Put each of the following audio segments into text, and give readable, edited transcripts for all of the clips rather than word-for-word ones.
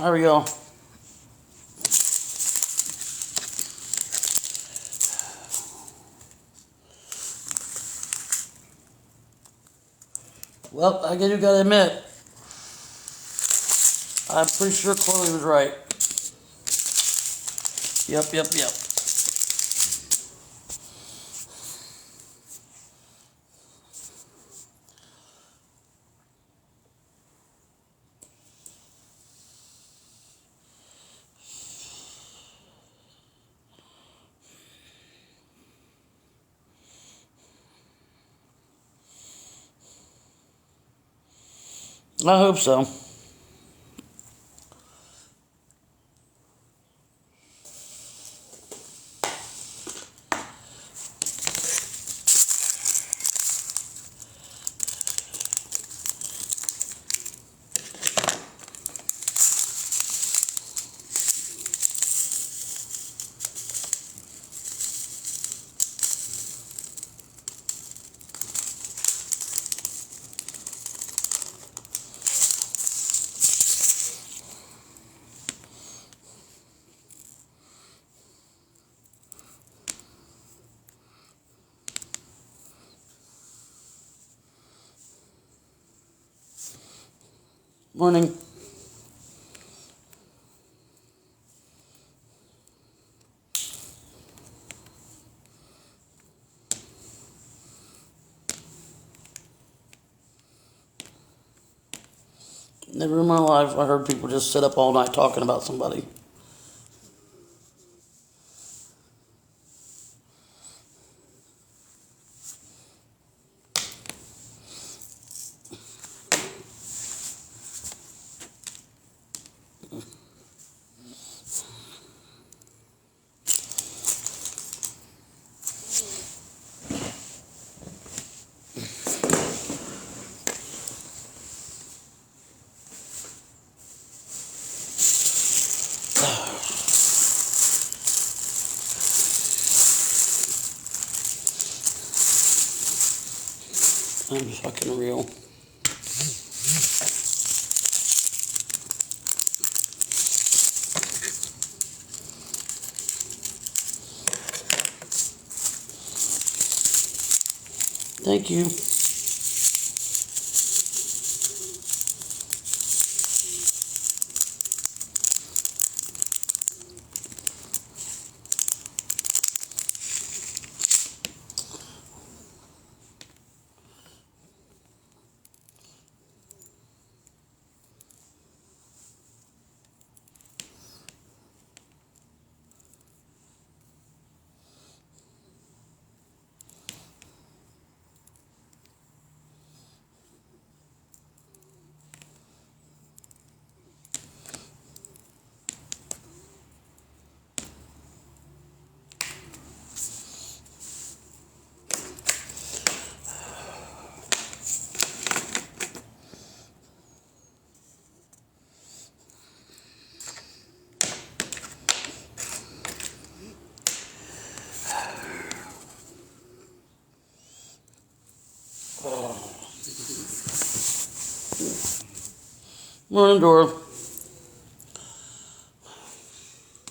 There we go. Well, I guess you gotta admit, I'm pretty sure Chloe was right. Yep. I hope so. Morning. Never in my life I heard people just sit up all night talking about somebody. I'm fucking real. Thank you. Morning, Dora.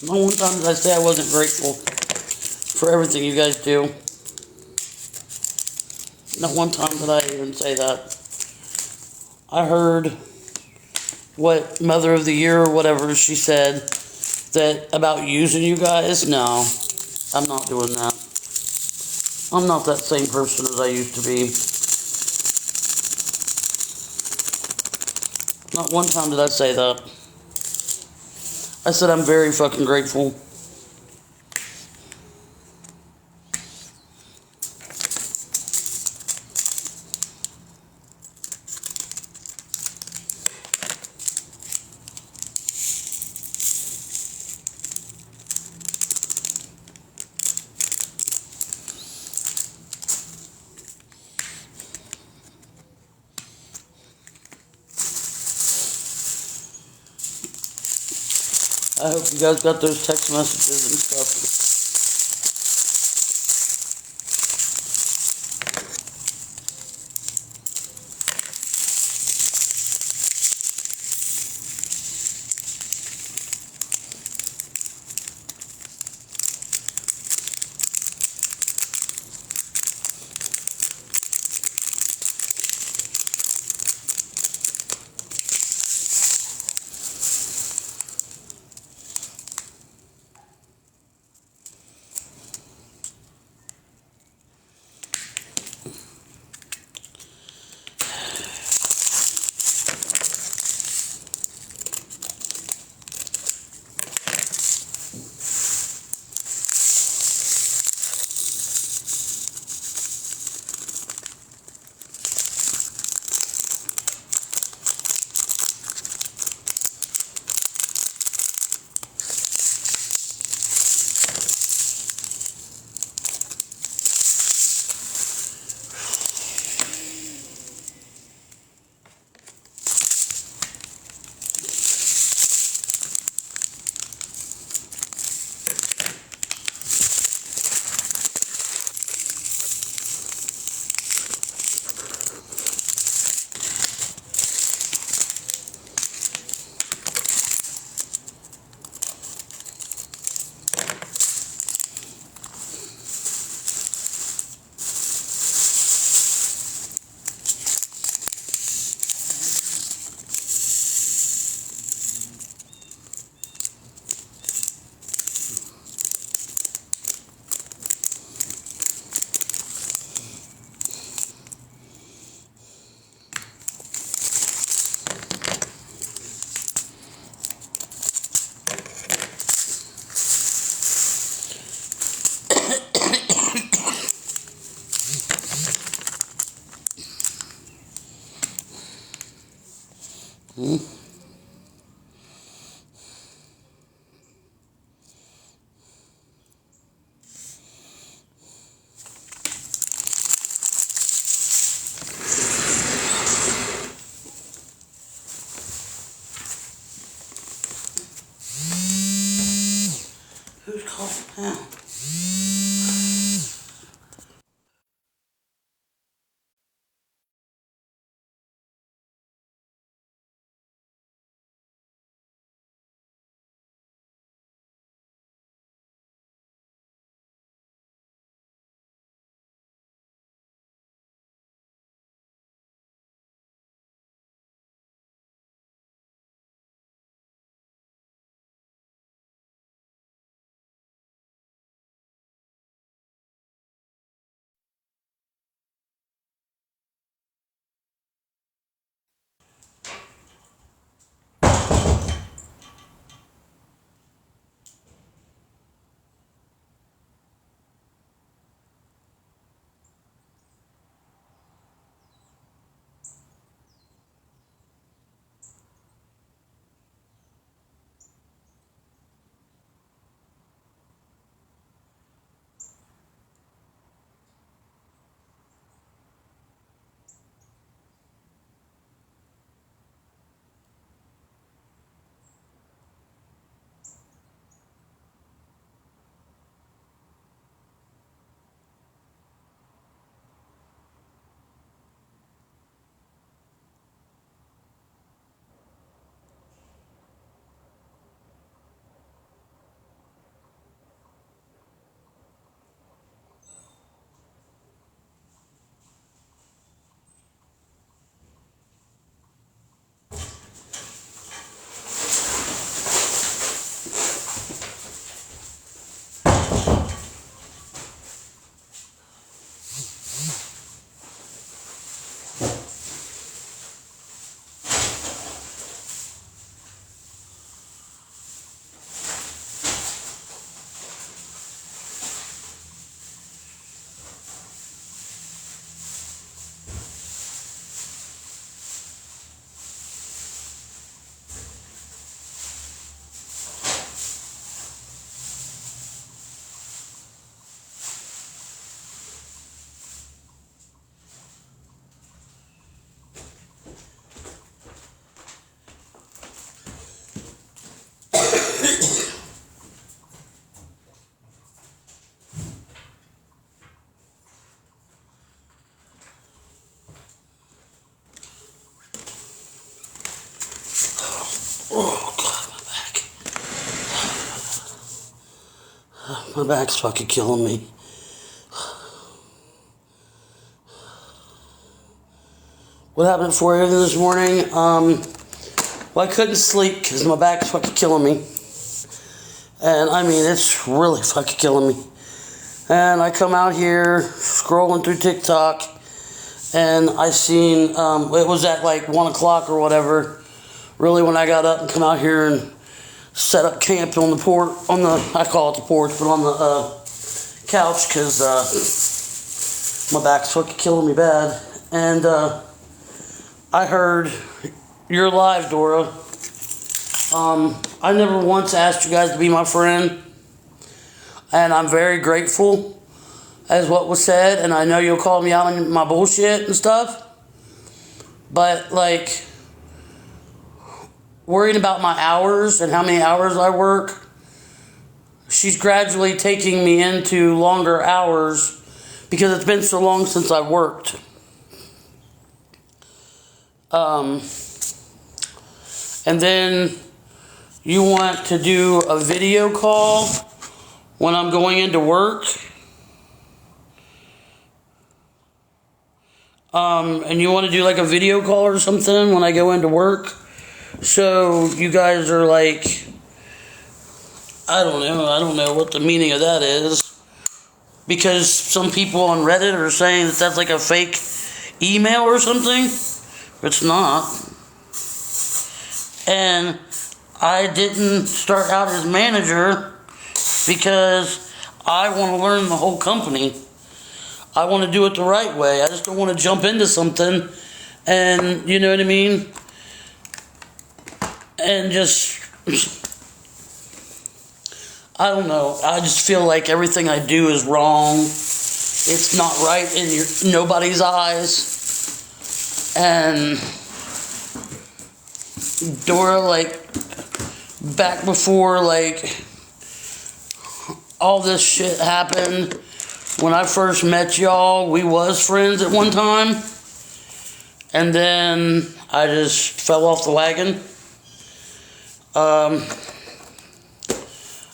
Not one time did I say I wasn't grateful for everything you guys do. Not one time did I even say that. I heard what Mother of the Year or whatever she said that about using you guys. No, I'm not doing that. I'm not that same person as I used to be. Not one time did I say that. I said I'm very fucking grateful. I hope you guys got those text messages and stuff. Hmm? Who's calling now? Oh, God, my back. My back's fucking killing me. What happened for you this morning? Well, I couldn't sleep because my back's fucking killing me. And I mean, it's really fucking killing me. And I come out here scrolling through TikTok, and I seen, it was at like 1 o'clock or whatever, really, when I got up and come out here and set up camp on the porch, I call it the porch, but on the couch, because my back's fucking killing me bad. And I heard you're live, Dora. I never once asked you guys to be my friend, and I'm very grateful as what was said, and I know you'll call me out on my bullshit and stuff, but like, worrying about my hours and how many hours I work, she's gradually taking me into longer hours because it's been so long since I worked. And then you want to do a video call when I'm going into work. And you want to do like a video call or something when I go into work. So you guys are like, I don't know what the meaning of that is. Because some people on Reddit are saying that that's like a fake email or something. It's not. And I didn't start out as manager because I want to learn the whole company. I want to do it the right way. I just don't want to jump into something and, you know what I mean, and just, I don't know. I just feel like everything I do is wrong. It's not right in nobody's eyes. And Dora, like, back before, like, all this shit happened, when I first met y'all, we was friends at one time. And then I just fell off the wagon.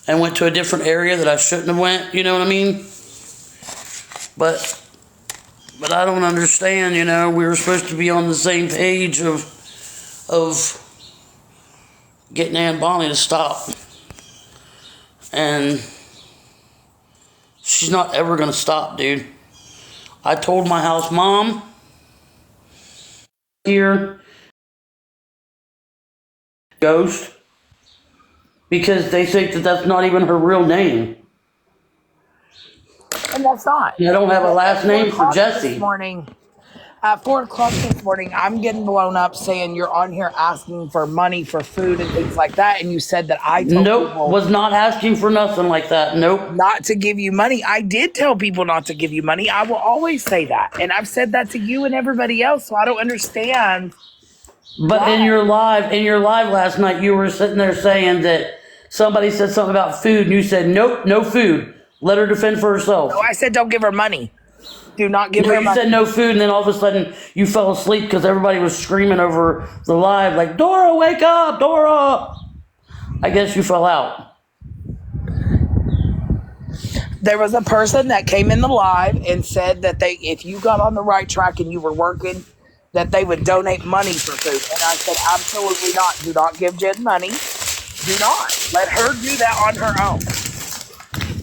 And went to a different area that I shouldn't have went, you know what I mean? But I don't understand, you know, we were supposed to be on the same page of getting Aunt Bonnie to stop. And she's not ever gonna stop, dude. I told my house mom here, Ghost, because they think that that's not even her real name. And that's not. I don't have a last name for Jesse. This morning, at 4 o'clock this morning, I'm getting blown up saying you're on here asking for money for food and things like that. And you said that I told people was not asking for nothing like that. Nope. Not to give you money. I did tell people not to give you money. I will always say that. And I've said that to you and everybody else. So I don't understand. But why. in your live last night, you were sitting there saying that somebody said something about food and you said, nope, no food. Let her defend for herself. No, I said don't give her money. Do not give her money. You said no food, and then all of a sudden you fell asleep because everybody was screaming over the live, like, Dora, wake up, Dora. I guess you fell out. There was a person that came in the live and said that if you got on the right track and you were working, that they would donate money for food. And I said, absolutely not. Do not give Jenn money. Do not. Let her do that on her own.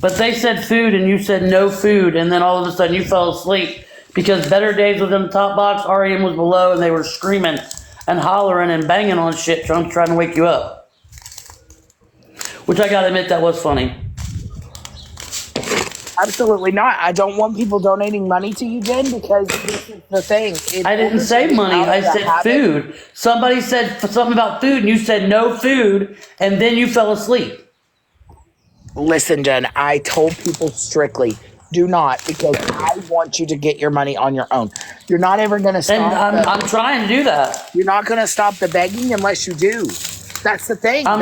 But they said food and you said no food, and then all of a sudden you fell asleep because Better Days was in the top box, REM was below, and they were screaming and hollering and banging on shit trying to wake you up. Which I gotta admit, that was funny. Absolutely not. I don't want people donating money to you, Jenn, because this is the thing. I didn't say money. I said food. Somebody said something about food, and you said no food, and then you fell asleep. Listen, Jenn, I told people strictly, do not, because I want you to get your money on your own. You're not ever going to stop. And I'm trying to do that. You're not going to stop the begging unless you do. That's the thing. I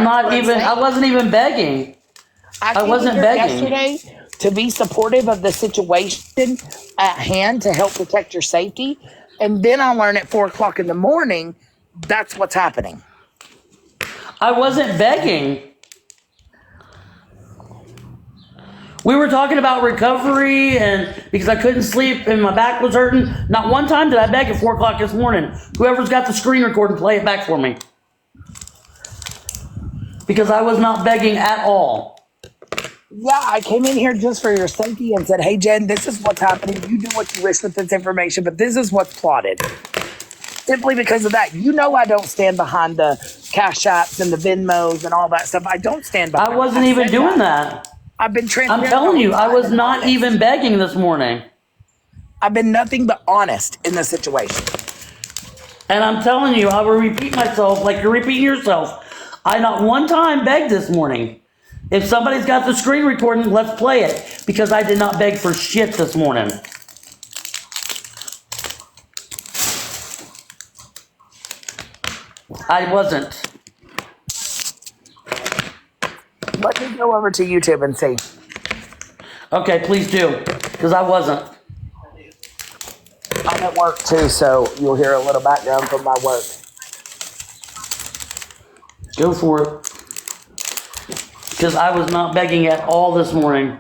wasn't even begging. I wasn't begging. Yesterday to be supportive of the situation at hand to help protect your safety. And then I learn at 4 o'clock in the morning, that's what's happening. I wasn't begging. We were talking about recovery, and because I couldn't sleep and my back was hurting. Not one time did I beg at 4 o'clock this morning. Whoever's got the screen recording, play it back for me. Because I was not begging at all. Yeah, I came in here just for your safety and said, hey, Jenn, this is what's happening. You do what you wish with this information, but this is what's plotted. Simply because of that. You know I don't stand behind the Cash Apps and the Venmos and all that stuff. I don't stand behind I wasn't even doing that. I've been transparent. I'm telling you, I was not even begging this morning. I've been nothing but honest in this situation. And I'm telling you, I will repeat myself like you're repeating yourself. I not one time begged this morning. If somebody's got the screen recording, let's play it. Because I did not beg for shit this morning. I wasn't. Let me go over to YouTube and see. Okay, please do. Because I wasn't. I'm at work too, so you'll hear a little background from my work. Go for it. Because I was not begging at all this morning.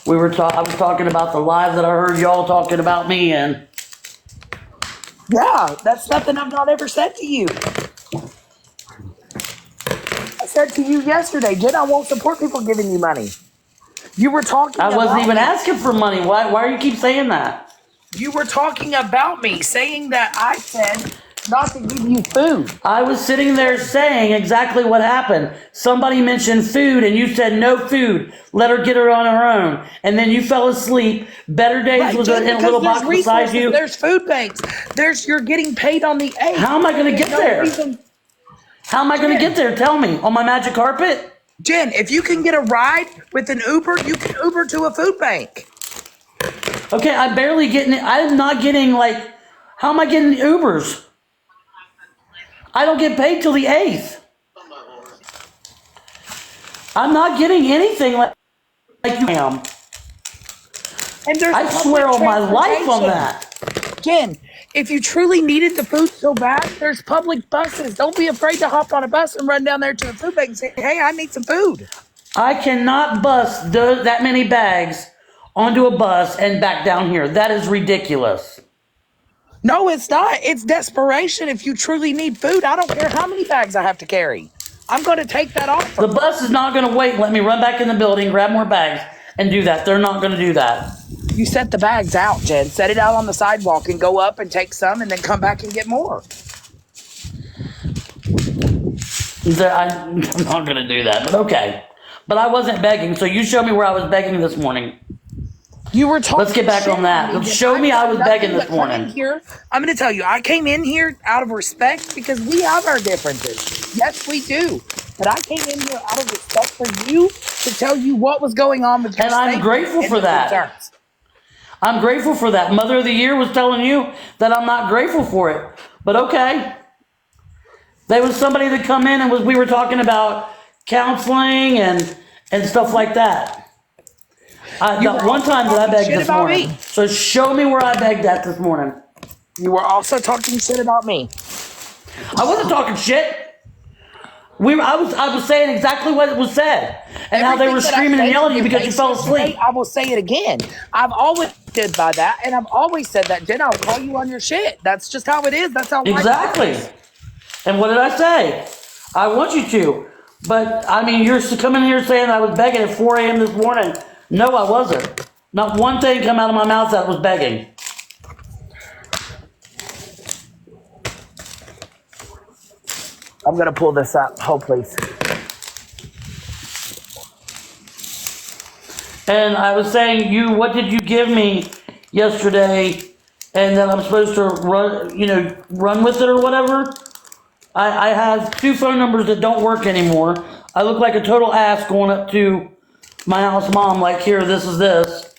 I was talking about the live that I heard y'all talking about me in. Yeah, that's nothing I've not ever said to you. I said to you yesterday, Jenn, I won't support people giving you money. You were talking I wasn't even me. asking for money. Why do you keep saying that? You were talking about me, saying that I said not to give you food. I was sitting there saying exactly what happened. Somebody mentioned food and you said no food. Let her get her on her own. And then you fell asleep. Better Days was in a little box beside you. There's food banks. You're getting paid on the 8th. How am I going to get there? How am I going to get there? Tell me. On my magic carpet? Jen, if you can get a ride with an Uber, you can Uber to a food bank. Okay, I'm barely getting it. I'm not getting, like, how am I getting Ubers? I don't get paid till the 8th. I'm not getting anything like you am. And there's I swear on my life on that. Jen, if you truly needed the food so bad, there's public buses. Don't be afraid to hop on a bus and run down there to the food bank and say, hey, I need some food. I cannot bust that many bags onto a bus and back down here. That is ridiculous. No, it's not. It's desperation. If you truly need food, I don't care how many bags I have to carry. I'm going to take that offer. The bus is not going to wait and let me run back in the building, grab more bags, and do that. They're not going to do that. You set the bags out, Jen. Set it out on the sidewalk and go up and take some and then come back and get more. I'm not going to do that, but okay. But I wasn't begging, so you show me where I was begging this morning. You were talking. Let's get back on that. Show me I was begging this morning. Here, I'm going to tell you, I came in here out of respect because we have our differences. Yes, we do. But I came in here out of respect for you to tell you what was going on with your and I'm grateful for that. Concerns. I'm grateful for that. Mother of the Year was telling you that I'm not grateful for it. But okay. There was somebody that come in and we were talking about counseling and stuff like that. One time that I begged this morning. So show me where I begged at this morning. You were also talking shit about me. I wasn't talking shit. I was saying exactly what was said, and how they were screaming and yelling at you because you fell asleep. I will say it again. I've always stood by that, and I've always said that. Jen, I'll call you on your shit. That's just how it is. That's how exactly. And what did I say? I want you to, but I mean, you're coming here saying I was begging at 4 a.m. this morning. No, I wasn't. Not one thing come out of my mouth that was begging. I'm going to pull this up. Hold, please. And I was saying, what did you give me yesterday? And then I'm supposed to run with it or whatever. I have 2 phone numbers that don't work anymore. I look like a total ass going up to my house mom, like, here, this is this.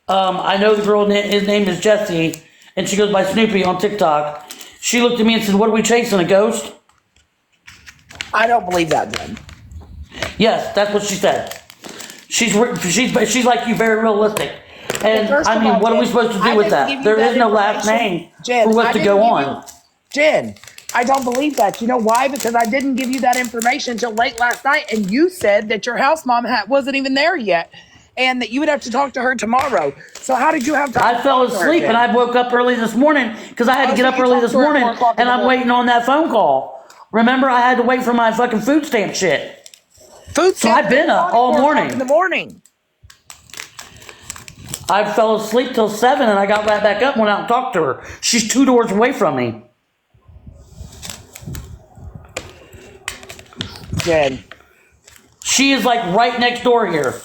I know the girl, his name is Jessie, and she goes by Snoopy on TikTok. She looked at me and said, what are we chasing, a ghost? I don't believe that, Jen. Yes, that's what she said. She's like you, very realistic. And I mean, what are we supposed to do with that? There is no last name for what to go on. Jen, I don't believe that. You know why? Because I didn't give you that information until late last night, and you said that your house mom wasn't even there yet, and that you would have to talk to her tomorrow. So how did you have time? I fell asleep, and I woke up early this morning because I had to get up early this morning, and I'm waiting on that phone call. Remember, I had to wait for my fucking food stamp shit. So I've been up all morning. In the morning. I fell asleep till 7, and I got right back up and went out and talked to her. She's 2 doors away from me. Jen. She is like right next door here.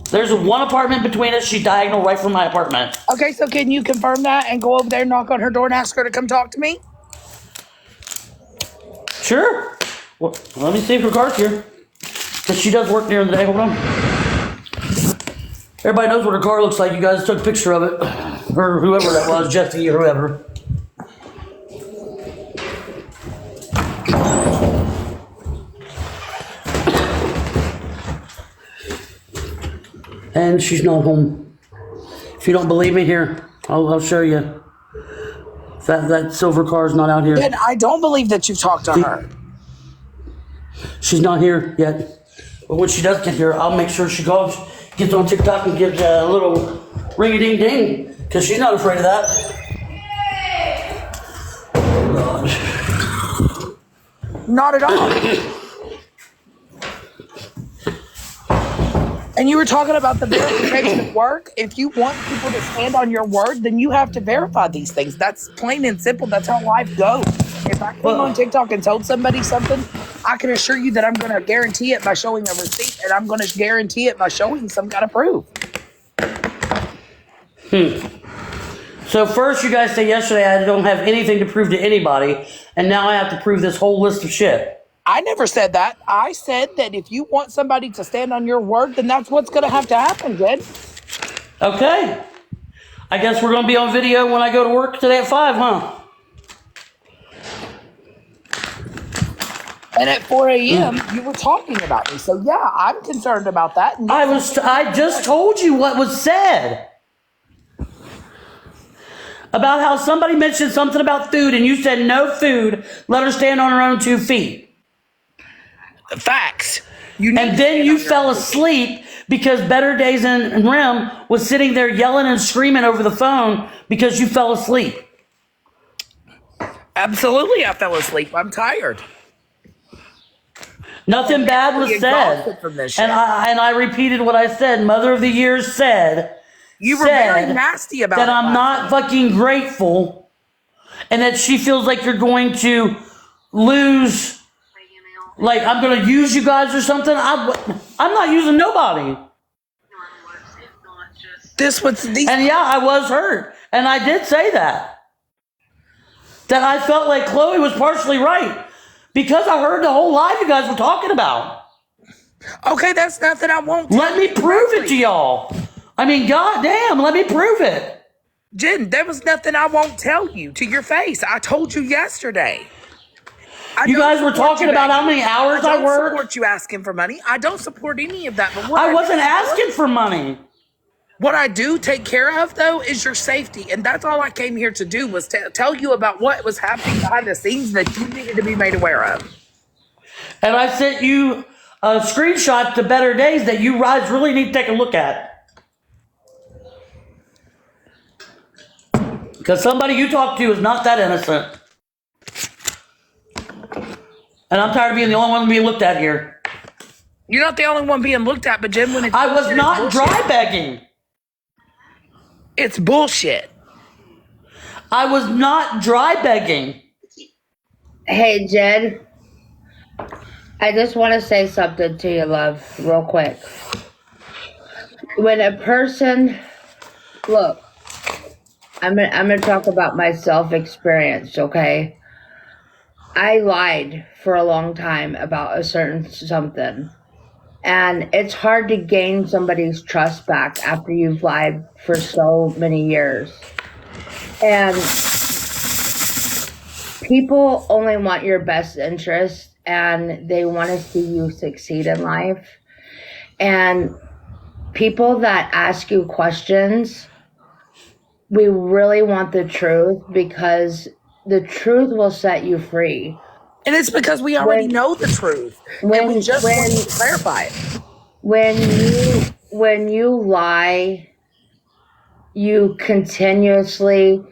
There's 1 apartment between us. She's diagonal right from my apartment. Okay, so can you confirm that and go over there and knock on her door and ask her to come talk to me? Sure. Well, let me see if her car's here. Because she does work near the day. Hold on. Everybody knows what her car looks like. You guys took a picture of it. Or whoever that was, Jesse or whoever. And she's not home. If you don't believe me, here, I'll show you. That silver car is not out here. And I don't believe that you've talked to her. She's not here yet. But when she does get here, I'll make sure she gets on TikTok and gives a little ring-a-ding-ding. Because she's not afraid of that. Oh, God. Not at all. And you were talking about the verification of work. If you want people to stand on your word, then you have to verify these things. That's plain and simple. That's how life goes. If I came on TikTok and told somebody something, I can assure you that I'm going to guarantee it by showing a receipt, and I'm going to guarantee it by showing some kind of proof. So first you guys say yesterday I don't have anything to prove to anybody, and now I have to prove this whole list of shit. I never said that. I said that if you want somebody to stand on your word, then that's what's going to have to happen, Jen. Okay. I guess we're going to be on video when I go to work today at 5, huh? And at 4 a.m., you were talking about me. So, yeah, I'm concerned about that. And I just told you what was said. About how somebody mentioned something about food, and you said no food, let her stand on her own 2 feet. Facts. And then you fell asleep because Better Days and Rim was sitting there yelling and screaming over the phone because you fell asleep. Absolutely, I fell asleep. I'm tired. Nothing bad was said. And I repeated what I said. Mother of the Year said... You were very nasty about that I'm not fucking grateful, and that she feels like you're going to lose, like I'm going to use you guys or something. I'm not using nobody. And yeah, I was hurt, and I did say that I felt like Chloe was partially right because I heard the whole live you guys were talking about. Okay, that's nothing I won't. Let me prove it to y'all. I mean, goddamn, let me prove it. Jen, there was nothing I won't tell you to your face. I told you yesterday. You guys were talking about how many hours I worked. I don't support you asking for money. I don't support any of that. But I wasn't asking for money. What I do take care of, though, is your safety. And that's all I came here to do was tell you about what was happening behind the scenes that you needed to be made aware of. And I sent you a screenshot to Better Days that you guys really need to take a look at. Because somebody you talk to is not that innocent. And I'm tired of being the only one being looked at here. You're not the only one being looked at, but Jen, when it's I was not dry begging. It's bullshit. I was not dry begging. Hey, Jen. I just want to say something to you, love, real quick. When a person, look, I'm gonna talk about my self-experience, okay? I lied for a long time about a certain something. And it's hard to gain somebody's trust back after you've lied for so many years. And people only want your best interest, and they want to see you succeed in life. And people that ask you questions, we really want the truth because the truth will set you free. And it's because we already know the truth. And we just want to clarify it. When you lie, you continuously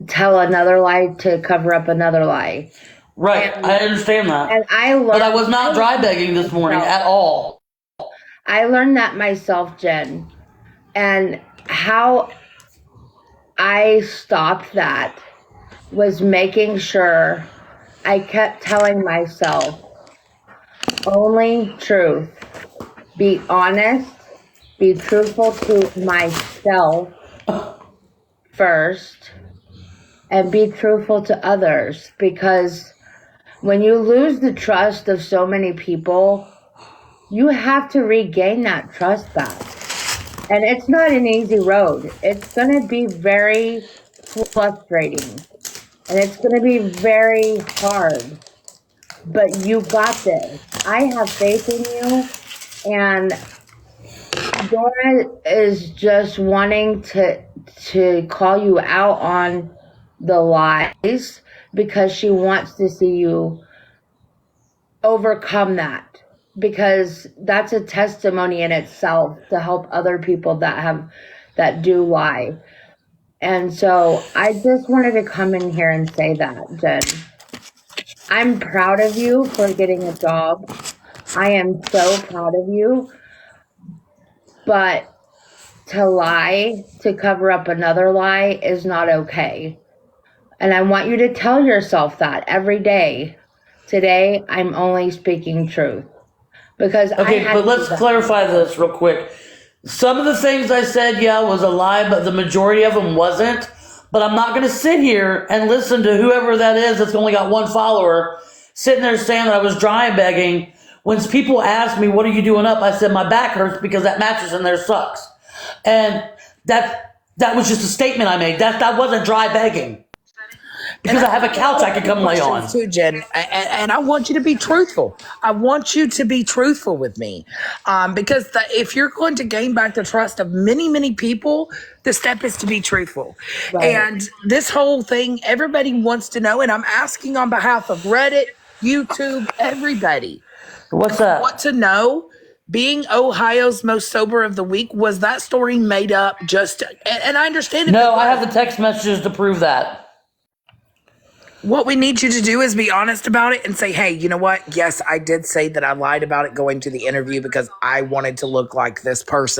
tell another lie to cover up another lie. Right, I understand that. And I learned, but I was not dry begging this morning at all. I learned that myself, Jen. And how I stopped that was making sure I kept telling myself only truth. Be honest. Be truthful to myself first. And be truthful to others. Because when you lose the trust of so many people, you have to regain that trust back. And it's not an easy road. It's going to be very frustrating. And it's going to be very hard. But you got this. I have faith in you. And Dora is just wanting to call you out on the lies because she wants to see you overcome that. Because that's a testimony in itself to help other people that do lie. And so I just wanted to come in here and say that, Jen. I'm proud of you for getting a job. I am so proud of you. But to lie, to cover up another lie is not okay. And I want you to tell yourself that every day. Today, I'm only speaking truth. Because okay, but let's clarify this real quick. Some of the things I said, yeah, was a lie, but the majority of them wasn't. But I'm not going to sit here and listen to whoever that is that's only got one follower sitting there saying that I was dry begging. When people ask me, what are you doing up? I said, my back hurts because that mattress in there sucks. And that was just a statement I made. That wasn't dry begging. Because I have a couch I can come lay on. Too, Jen, and I want you to be truthful. I want you to be truthful with me, because if you're going to gain back the trust of many, many people, the step is to be truthful. Right. And this whole thing, everybody wants to know, and I'm asking on behalf of Reddit, YouTube, everybody. What's that? Want to know, being Ohio's most sober of the week, was that story made up just to, and I understand it. No, I have the text messages to prove that. What we need you to do is be honest about it and say, hey, you know what? Yes, I did say that I lied about it going to the interview because I wanted to look like this person.